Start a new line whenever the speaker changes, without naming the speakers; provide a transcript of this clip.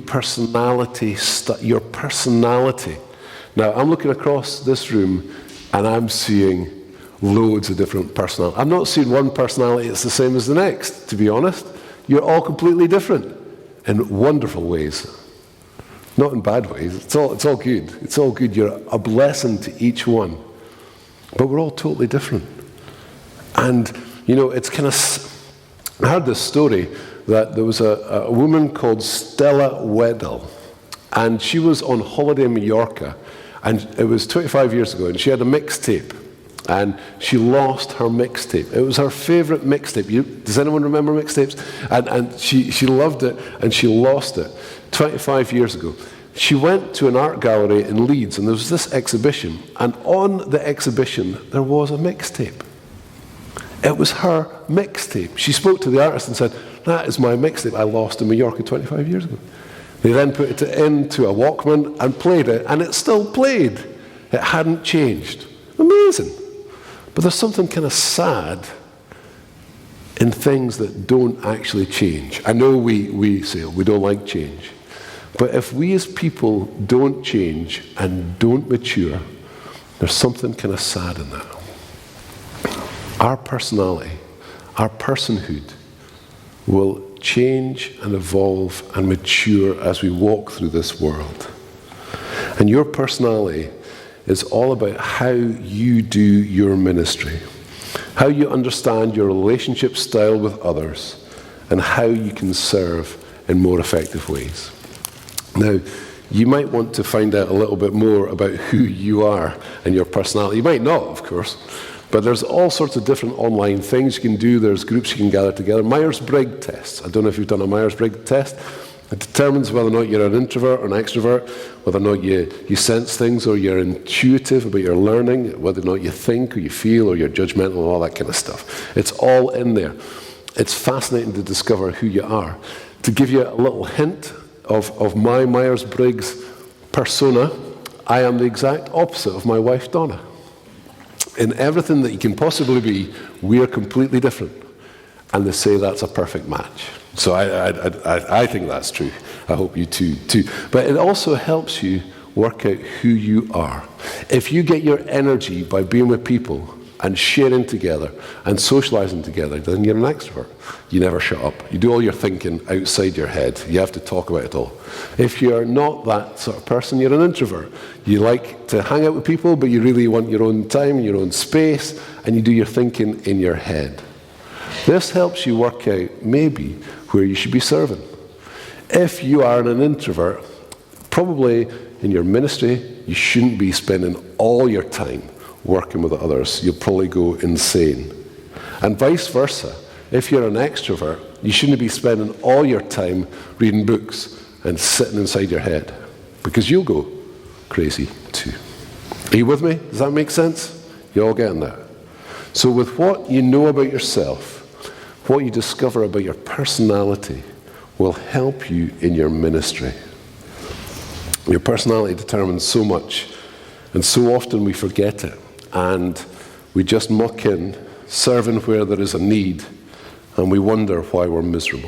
personality, your personality. Now, I'm looking across this room and I'm seeing loads of different personalities. I'm not seeing one personality that's the same as the next, to be honest. You're all completely different in wonderful ways. Not in bad ways. It's all good. It's all good. You're a blessing to each one. But we're all totally different. And, it's kind of... I heard this story that there was a woman called Stella Weddell. And she was on holiday in Mallorca. And it was 25 years ago. And she had a mixtape. And she lost her mixtape. It was her favorite mixtape. Does anyone remember mixtapes? And she loved it, and she lost it 25 years ago. She went to an art gallery in Leeds, and there was this exhibition. And on the exhibition, there was a mixtape. It was her mixtape. She spoke to the artist and said, "That is my mixtape I lost in Mallorca 25 years ago." They then put it into a Walkman and played it, and it still played. It hadn't changed. Amazing. But there's something kind of sad in things that don't actually change. I know we say we don't like change. But if we as people don't change and don't mature, there's something kind of sad in that. Our personality, our personhood will change and evolve and mature as we walk through this world. And your personality is all about how you do your ministry, how you understand your relationship style with others, and how you can serve in more effective ways. Now, you might want to find out a little bit more about who you are and your personality. You might not, of course, but there's all sorts of different online things you can do. There's groups you can gather together. Myers-Briggs tests. I don't know if you've done a Myers-Briggs test. It determines whether or not you're an introvert or an extrovert, whether or not you sense things or you're intuitive about your learning, whether or not you think or you feel or you're judgmental and all that kind of stuff. It's all in there. It's fascinating to discover who you are. To give you a little hint of my Myers-Briggs persona, I am the exact opposite of my wife, Donna. In everything that you can possibly be, we are completely different. And they say that's a perfect match. So I think that's true. I hope you too. But it also helps you work out who you are. If you get your energy by being with people and sharing together and socializing together, then you're an extrovert. You never shut up. You do all your thinking outside your head. You have to talk about it all. If you're not that sort of person, you're an introvert. You like to hang out with people, but you really want your own time, your own space, and you do your thinking in your head. This helps you work out maybe where you should be serving. If you are an introvert, probably in your ministry, you shouldn't be spending all your time working with others. You'll probably go insane. And vice versa. If you're an extrovert, you shouldn't be spending all your time reading books and sitting inside your head, because you'll go crazy too. Are you with me? Does that make sense? You're all getting that? So with what you know about yourself, what you discover about your personality will help you in your ministry. Your personality determines so much, and so often we forget it, and we just muck in, serving where there is a need, and we wonder why we're miserable.